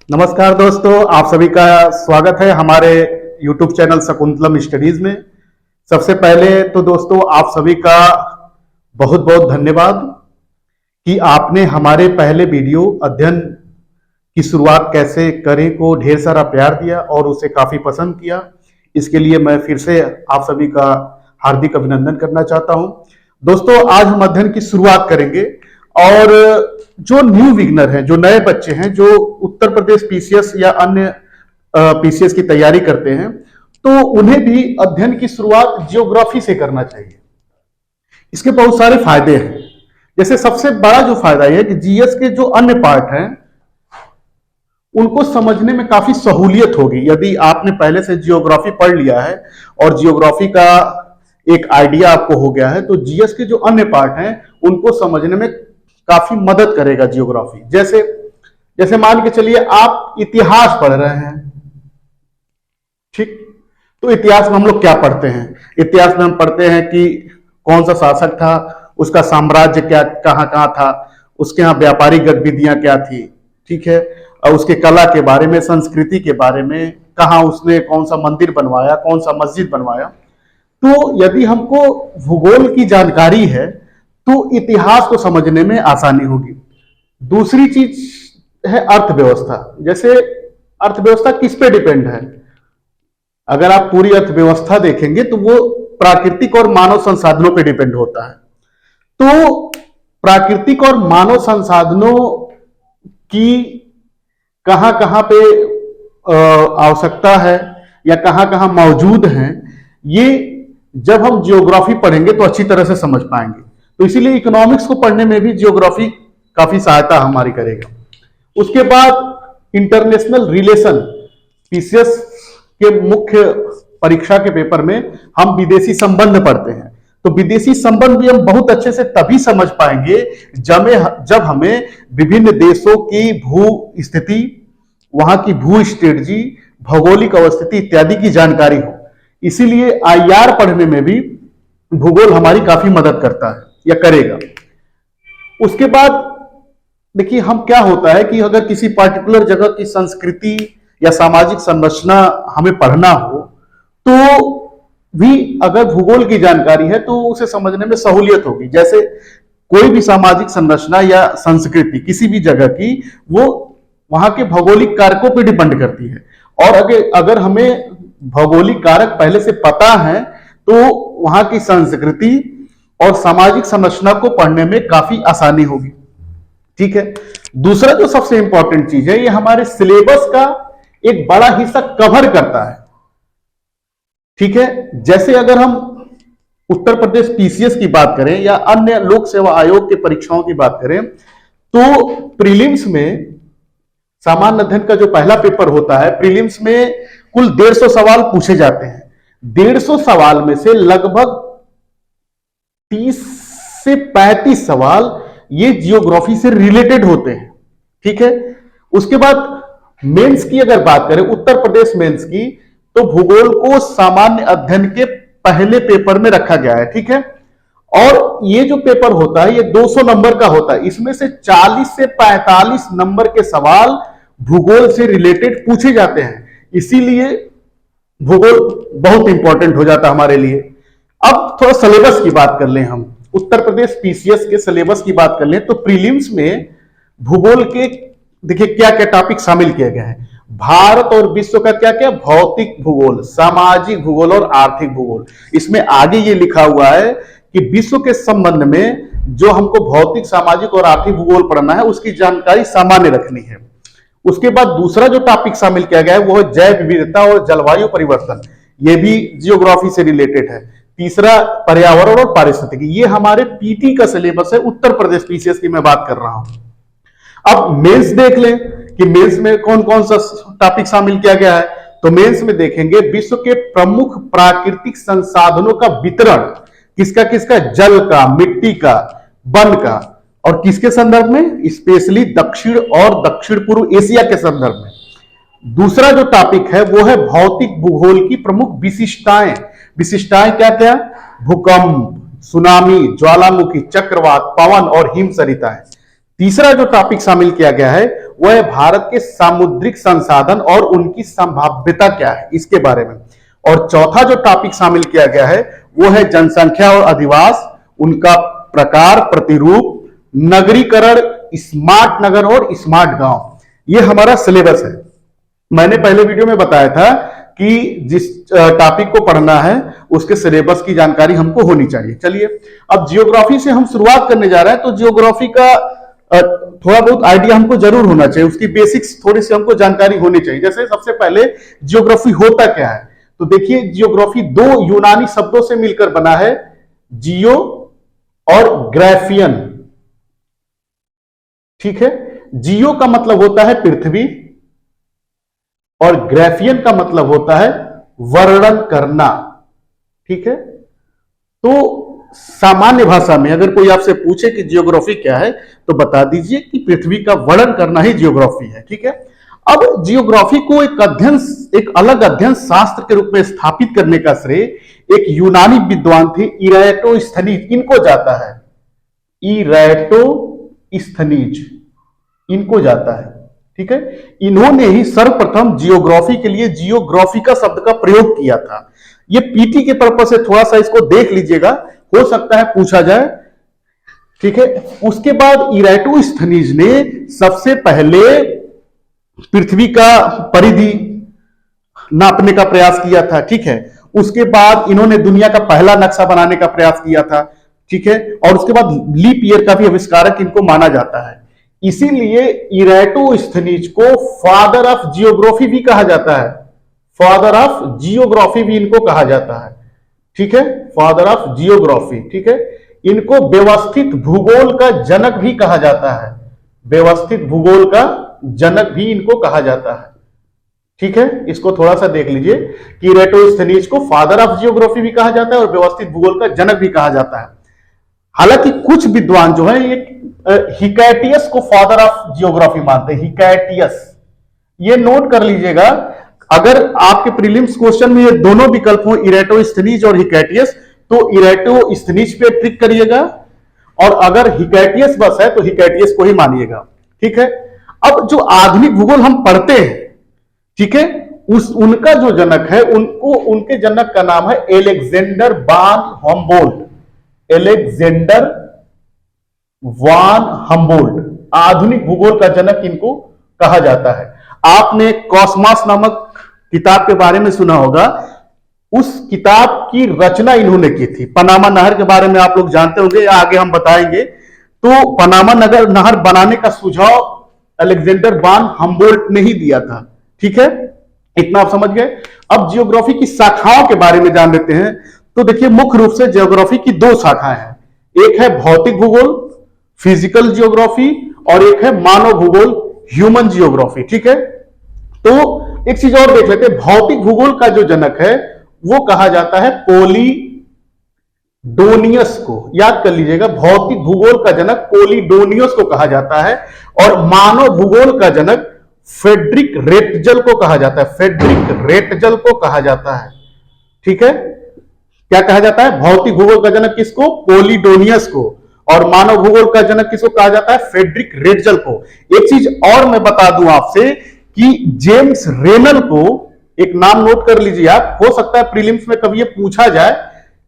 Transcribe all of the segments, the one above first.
नमस्कार दोस्तों, आप सभी का स्वागत है हमारे YouTube चैनल शकुंतलम स्टडीज में। सबसे पहले तो दोस्तों आप सभी का बहुत बहुत धन्यवाद कि आपने हमारे पहले वीडियो अध्ययन की शुरुआत कैसे करें को ढेर सारा प्यार दिया और उसे काफी पसंद किया। इसके लिए मैं फिर से आप सभी का हार्दिक अभिनंदन करना चाहता हूं। दोस्तों आज हम अध्ययन की शुरुआत करेंगे और जो न्यू बिगनर हैं, जो नए बच्चे हैं, जो उत्तर प्रदेश पीसीएस या अन्य पीसीएस की तैयारी करते हैं, तो उन्हें भी अध्ययन की शुरुआत जियोग्राफी से करना चाहिए। इसके बहुत सारे फायदे हैं। जैसे सबसे बड़ा जो फायदा यह है कि जीएस के जो अन्य पार्ट हैं उनको समझने में काफी सहूलियत होगी। यदि आपने पहले से जियोग्राफी पढ़ लिया है और जियोग्राफी का एक आइडिया आपको हो गया है, तो जीएस के जो अन्य पार्ट हैं उनको समझने में काफी मदद करेगा जियोग्राफी। जैसे जैसे मान के चलिए आप इतिहास पढ़ रहे हैं, ठीक, तो इतिहास में हम लोग क्या पढ़ते हैं? इतिहास में हम पढ़ते हैं कि कौन सा शासक था, उसका साम्राज्य क्या कहां कहां था, उसके यहाँ व्यापारिक गतिविधियां क्या थी, ठीक है, और उसके कला के बारे में, संस्कृति के बारे में, कहां उसने कौन सा मंदिर बनवाया, कौन सा मस्जिद बनवाया। तो यदि हमको भूगोल की जानकारी है तो इतिहास को समझने में आसानी होगी। दूसरी चीज है अर्थव्यवस्था। जैसे अर्थव्यवस्था किस पे डिपेंड है? अगर आप पूरी अर्थव्यवस्था देखेंगे तो वो प्राकृतिक और मानव संसाधनों पे डिपेंड होता है। तो प्राकृतिक और मानव संसाधनों की कहां कहां पे आवश्यकता है या कहां कहां मौजूद हैं, ये जब हम जियोग्राफी पढ़ेंगे तो अच्छी तरह से समझ पाएंगे। तो इसीलिए इकोनॉमिक्स को पढ़ने में भी जियोग्राफी काफी सहायता हमारी करेगा। उसके बाद इंटरनेशनल रिलेशन, पीसीएस के मुख्य परीक्षा के पेपर में हम विदेशी संबंध पढ़ते हैं। तो विदेशी संबंध भी हम बहुत अच्छे से तभी समझ पाएंगे जब हमें विभिन्न देशों की भू स्थिति, वहां की भू स्ट्रेटजी, भौगोलिक अवस्थिति इत्यादि की जानकारी हो। इसीलिए आईआर पढ़ने में भी भूगोल हमारी काफी मदद करता है या करेगा। उसके बाद देखिए हम क्या होता है कि अगर किसी पार्टिकुलर जगह की संस्कृति या सामाजिक संरचना हमें पढ़ना हो तो भी अगर भूगोल की जानकारी है तो उसे समझने में सहूलियत होगी। जैसे कोई भी सामाजिक संरचना या संस्कृति किसी भी जगह की, वो वहां के भौगोलिक कारकों पर डिपेंड करती है, और अगर हमें भौगोलिक कारक पहले से पता है तो वहां की संस्कृति और सामाजिक संरचना को पढ़ने में काफी आसानी होगी। ठीक है। दूसरा जो सबसे इंपॉर्टेंट चीज है, ये हमारे सिलेबस का एक बड़ा हिस्सा कवर करता है। ठीक है। जैसे अगर हम उत्तर प्रदेश पीसीएस की बात करें या अन्य लोक सेवा आयोग के परीक्षाओं की बात करें, तो प्रीलिम्स में सामान्य अध्ययन का जो पहला पेपर होता है, प्रीलिम्स में कुल 150 सवाल पूछे जाते हैं। 150 सवाल में से लगभग 30 से 35 सवाल ये जियोग्राफी से रिलेटेड होते हैं। ठीक है। उसके बाद मेंस की अगर बात करें, उत्तर प्रदेश मेंस की, तो भूगोल को सामान्य अध्ययन के पहले पेपर में रखा गया है। ठीक है। और ये जो पेपर होता है ये 200 नंबर का होता है। इसमें से 40 से 45 नंबर के सवाल भूगोल से रिलेटेड पूछे जाते हैं। इसीलिए भूगोल बहुत इंपॉर्टेंट हो जाता है हमारे लिए। अब थोड़ा सिलेबस की बात कर लें, हम उत्तर प्रदेश पीसीएस के सिलेबस की बात कर लें, तो प्रीलिम्स में भूगोल के देखिए क्या क्या टॉपिक शामिल किए गए हैं। भारत और विश्व का क्या क्या, भौतिक भूगोल, सामाजिक भूगोल और आर्थिक भूगोल। इसमें आगे ये लिखा हुआ है कि विश्व के संबंध में जो हमको भौतिक, सामाजिक और आर्थिक भूगोल पढ़ना है उसकी जानकारी सामान्य रखनी है। उसके बाद दूसरा जो टॉपिक शामिल किया गया है वो है जैव विविधता और जलवायु परिवर्तन। ये भी जियोग्राफी से रिलेटेड है। तीसरा पर्यावरण और पारिस्थितिकी। ये हमारे पीटी का सिलेबस है, उत्तर प्रदेश पीसीएस की मैं बात कर रहा हूं। अब मेंस देख लें कि मेंस में कौन कौन सा टॉपिक शामिल किया गया है। तो मेंस में देखेंगे विश्व के प्रमुख प्राकृतिक संसाधनों का वितरण, किसका किसका, जल का, मिट्टी का, वन का, और किसके संदर्भ में, स्पेशली दक्षिण और दक्षिण पूर्व एशिया के संदर्भ में। दूसरा जो टॉपिक है वो है भौतिक भूगोल की प्रमुख विशिष्टताएं। विशिष्टताएं क्या क्या, भूकंप, सुनामी, ज्वालामुखी, चक्रवात, पवन और हिमसरिताएं। तीसरा जो टॉपिक शामिल किया गया है वो है भारत के सामुद्रिक संसाधन और उनकी संभाव्यता क्या है, इसके बारे में। और चौथा जो टॉपिक शामिल किया गया है वो है जनसंख्या और अधिवास, उनका प्रकार, प्रतिरूप, नगरीकरण, स्मार्ट नगर और स्मार्ट गांव। ये हमारा सिलेबस है। मैंने पहले वीडियो में बताया था कि जिस टॉपिक को पढ़ना है उसके सिलेबस की जानकारी हमको होनी चाहिए। चलिए अब जियोग्राफी से हम शुरुआत करने जा रहे हैं, तो जियोग्राफी का थोड़ा बहुत आइडिया हमको जरूर होना चाहिए, उसकी बेसिक्स थोड़ी सी हमको जानकारी होनी चाहिए। जैसे सबसे पहले जियोग्राफी होता क्या है, तो देखिए जियोग्राफी दो यूनानी शब्दों से मिलकर बना है, जियो और ग्राफियन। ठीक है, जियो का मतलब होता है पृथ्वी और ग्राफियन का मतलब होता है वर्णन करना। ठीक है, तो सामान्य भाषा में अगर कोई आपसे पूछे कि जियोग्राफी क्या है तो बता दीजिए कि पृथ्वी का वर्णन करना ही जियोग्राफी है। ठीक है, अब जियोग्राफी को एक अलग अध्ययन शास्त्र के रूप में स्थापित करने का श्रेय एक यूनानी विद्वान थे इराटोस्थनीज, इनको जाता है। इराटोस्थनीज इनको जाता है। ठीक है, इन्होंने ही सर्वप्रथम जियोग्राफी के लिए जियोग्राफिका शब्द का प्रयोग किया था। ये पीटी के पर्पस से थोड़ा सा इसको देख लीजिएगा, हो सकता है पूछा जाए। ठीक है, उसके बाद इराटोस्थनीज ने सबसे पहले पृथ्वी का परिधि नापने का प्रयास किया था। ठीक है, उसके बाद इन्होंने दुनिया का पहला नक्शा बनाने का प्रयास किया था। ठीक है, और उसके बाद लीप ईयर का भी आविष्कारक इनको माना जाता है। इसीलिए इराटोस्थनीज को फादर ऑफ जियोग्राफी भी कहा जाता है। फादर ऑफ जियोग्राफी भी इनको कहा जाता है। ठीक है, फादर ऑफ जियोग्राफी। ठीक है, इनको व्यवस्थित भूगोल का जनक भी कहा जाता है। व्यवस्थित भूगोल का जनक भी इनको कहा जाता है। ठीक है, इसको थोड़ा सा देख लीजिए कि इराटोस्थनीज को फादर ऑफ जियोग्राफी भी कहा जाता है और व्यवस्थित भूगोल का जनक भी कहा जाता है। हालांकि कुछ विद्वान जो है ये हिकैटियस को फादर ऑफ जियोग्राफी मानते हैं। हिकैटियस, ये नोट कर लीजिएगा, अगर आपके प्रीलिम्स क्वेश्चन में ये दोनों विकल्प हो, इराटोस्थनीज और हिकैटियस, तो इराटोस्थनीज पे ट्रिक करिएगा, और अगर हिकैटियस बस है तो हिकैटियस को ही मानिएगा। ठीक है, अब जो आधुनिक भूगोल हम पढ़ते हैं, ठीक है, उनका जो जनक है, उनके जनक का नाम है एलेक्जेंडर वान हम्बोल्ट। एलेक्जेंडर वान हम्बोल्ट, आधुनिक भूगोल का जनक इनको कहा जाता है। आपने कॉस्मॉस नामक किताब के बारे में सुना होगा, उस किताब की रचना इन्होंने की थी। पनामा नहर के बारे में आप लोग जानते होंगे, या आगे हम बताएंगे। तो पनामा नहर बनाने का सुझाव अलेक्जेंडर वान हम्बोल्ट ने ही दिया था। ठीक है, इतना आप समझ गए। अब जियोग्राफी की शाखाओं के बारे में जान लेते हैं। तो देखिए मुख्य रूप से जियोग्राफी की दो शाखाएं हैं, एक है भौतिक भूगोल, फिजिकल जियोग्राफी, और एक है मानव भूगोल, ह्यूमन जियोग्राफी। ठीक है, तो एक चीज और देख लेते हैं। भौतिक भूगोल का जो जनक है वो कहा जाता है पोलिडोनियस को। याद कर लीजिएगा, भौतिक भूगोल का जनक पोलिडोनियस को कहा जाता है, और मानव भूगोल का जनक फ्रेडरिक रेटजल को कहा जाता है। फ्रेडरिक रेटजल को कहा जाता है। ठीक है, क्या कहा जाता है? भौतिक भूगोल का जनक किसको? पोलिडोनियस को। और मानव भूगोल का जनक किसको कहा जाता है? फ्रेडरिक रेटजल को। एक चीज और मैं बता दूं आपसे कि जेम्स रेनल को, एक नाम नोट कर लीजिए आप, हो सकता है प्रीलिम्स में कभी ये पूछा जाए,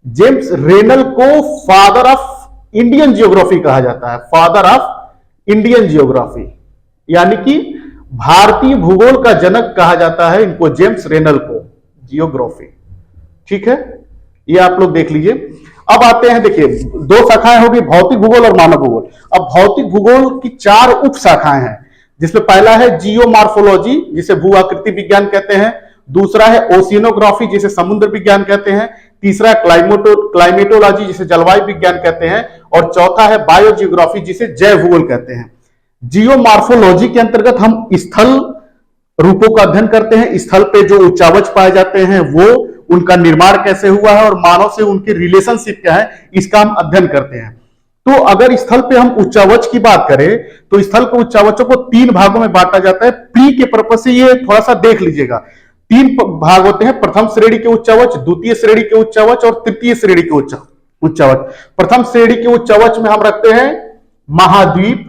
जेम्स रेनल को फादर ऑफ इंडियन जियोग्राफी कहा जाता है। फादर ऑफ इंडियन जियोग्राफी, यानी कि भारतीय भूगोल का जनक कहा जाता है इनको, जेम्स रेनल को, जियोग्राफी। ठीक है, ये आप लोग देख लीजिए। अब आते हैं, देखिए दो शाखाएं होगी, भौतिक भूगोल और मानव भूगोल। अब भौतिक भूगोल की 4 उप शाखाएं हैं, जिसमें पहला है जियोमॉर्फोलॉजी, जिसे भू आकृति विज्ञान कहते हैं। दूसरा है ओशिनोग्राफी, जिसे समुद्र विज्ञान कहते हैं। तीसरा है क्लाइमेटोलॉजी, जिसे जलवायु विज्ञान कहते हैं। और चौथा है बायोजियोग्राफी, जिसे जैव भूगोल कहते हैं। जियोमॉर्फोलॉजी के अंतर्गत हम स्थल रूपों का अध्ययन करते हैं, स्थल पे जो उच्चावच पाए जाते हैं वो, उनका निर्माण कैसे हुआ है और मानव से उनकी रिलेशनशिप क्या है, इसका हम अध्ययन करते हैं। तो अगर स्थल पे हम उच्चावच की बात करें तो स्थल के उच्चावचों को 3 भागों में बांटा जाता है। प्री के पर्पस से ये थोड़ा सा देख लीजिएगा। 3 भाग होते हैं, प्रथम श्रेणी के उच्चावच, द्वितीय श्रेणी के उच्चावच और तृतीय श्रेणी के उच्चावच। प्रथम श्रेणी के उच्चावच में हम रखते हैं महाद्वीप,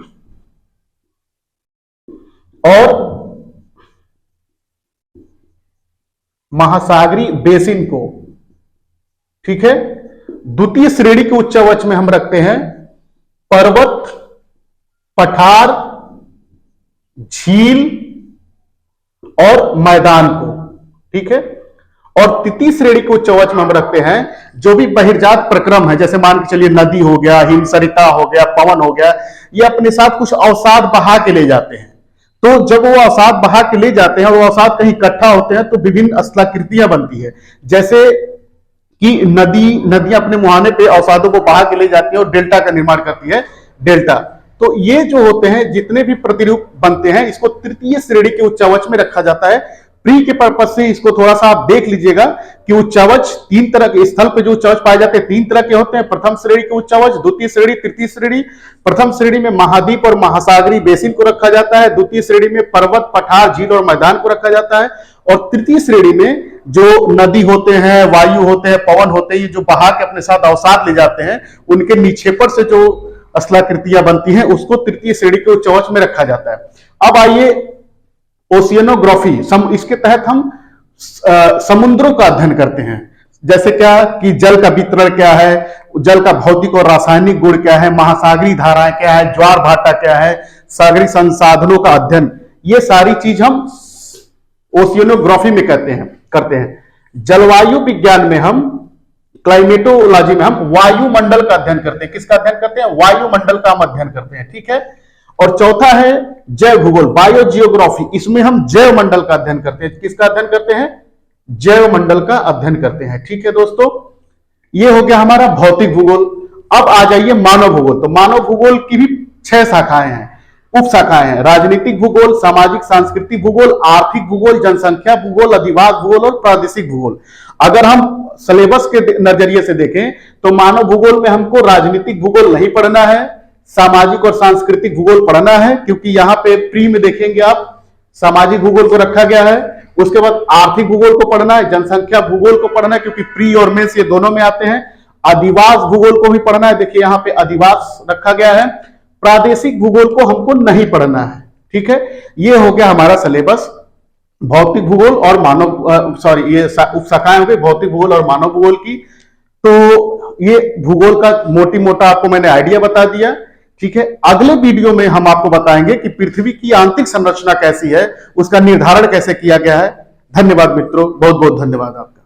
और महासागरी बेसिन को, ठीक है। द्वितीय श्रेणी के उच्चावच में हम रखते हैं पर्वत, पठार, झील और मैदान को, ठीक है। और तृतीय श्रेणी के उच्चावच में हम रखते हैं जो भी बहिर्जात प्रक्रम है, जैसे मान के चलिए नदी हो गया, हिमसरिता हो गया, पवन हो गया, ये अपने साथ कुछ अवसाद बहा के ले जाते हैं। तो जब वो अवसाद बहा के ले जाते हैं और वो अवसाद कहीं इकट्ठा होते हैं तो विभिन्न स्थलाकृतियां बनती है, जैसे कि नदियां अपने मुहाने पे अवसादों को बहा के ले जाती है और डेल्टा का निर्माण करती है, डेल्टा। तो ये जो होते हैं जितने भी प्रतिरूप बनते हैं, इसको तृतीय श्रेणी के उच्चावच में रखा जाता है। प्री के पर्पज से इसको थोड़ा सा आप देख लीजिएगा कि उच्चावच तीन तरह के, स्थल पे जो उच्चावच पाए जाते हैं तीन तरह के होते हैं। प्रथम श्रेणी के उच्चावच, द्वितीय श्रेणी, तृतीय श्रेणी। प्रथम श्रेणी में महाद्वीप और महासागरी बेसिन को रखा जाता है, द्वितीय श्रेणी में पर्वत, पठार, झील और मैदान को रखा जाता है, और तृतीय श्रेणी में जो नदी होते हैं, वायु होते हैं, पवन होते हैं, ये जो बहा के अपने साथ अवसाद ले जाते हैं, उनके निक्षेपण से जो स्थलाकृतियां बनती हैं उसको तृतीय श्रेणी के उच्चावच में रखा जाता है। अब आइए ओशियनोग्राफी, इसके तहत हम समुद्रों का अध्ययन करते हैं। जैसे क्या कि जल का वितरण क्या है, जल का भौतिक और रासायनिक गुण क्या है, महासागरी धाराएं क्या है, ज्वार भाटा क्या है, सागरी संसाधनों का अध्ययन, ये सारी चीज हम ओशियनोग्राफी में करते हैं। जलवायु विज्ञान में हम, क्लाइमेटोलॉजी में हम वायुमंडल का अध्ययन करते हैं। किसका अध्ययन करते हैं? वायुमंडल का हम अध्ययन करते हैं, ठीक है। और चौथा है जैव भूगोल, बायोजियोग्राफी, इसमें हम जैव मंडल का अध्ययन करते हैं। किसका अध्ययन करते हैं? जैव मंडल का अध्ययन करते हैं, ठीक है दोस्तों। ये हो गया हमारा भौतिक भूगोल। अब आ जाइए मानव भूगोल। तो मानव भूगोल की भी 6 शाखाएं हैं, उप शाखाएं हैं। राजनीतिक भूगोल, सामाजिक सांस्कृतिक भूगोल, आर्थिक भूगोल, जनसंख्या भूगोल, अधिवास भूगोल और प्रादेशिक भूगोल। अगर हम सिलेबस के नजरिए से देखें तो मानव भूगोल में हमको राजनीतिक भूगोल नहीं पढ़ना है, सामाजिक और सांस्कृतिक भूगोल पढ़ना है, क्योंकि यहां पे प्री में देखेंगे आप सामाजिक भूगोल को रखा गया है। उसके बाद आर्थिक भूगोल को पढ़ना है, जनसंख्या भूगोल को पढ़ना है, क्योंकि प्री और मेंस ये दोनों में आते हैं। अधिवास भूगोल को भी पढ़ना है, देखिए यहां पे अधिवास रखा गया है। प्रादेशिक भूगोल को हमको नहीं पढ़ना है, ठीक है। ये हो गया हमारा सिलेबस भौतिक भूगोल और मानव, ये उप शाखाएं हो गई भौतिक भूगोल और मानव भूगोल की। तो ये भूगोल का मोटी मोटा आपको मैंने आइडिया बता दिया, ठीक है। अगले वीडियो में हम आपको बताएंगे कि पृथ्वी की आंतरिक संरचना कैसी है, उसका निर्धारण कैसे किया गया है। धन्यवाद मित्रों, बहुत बहुत धन्यवाद आपका।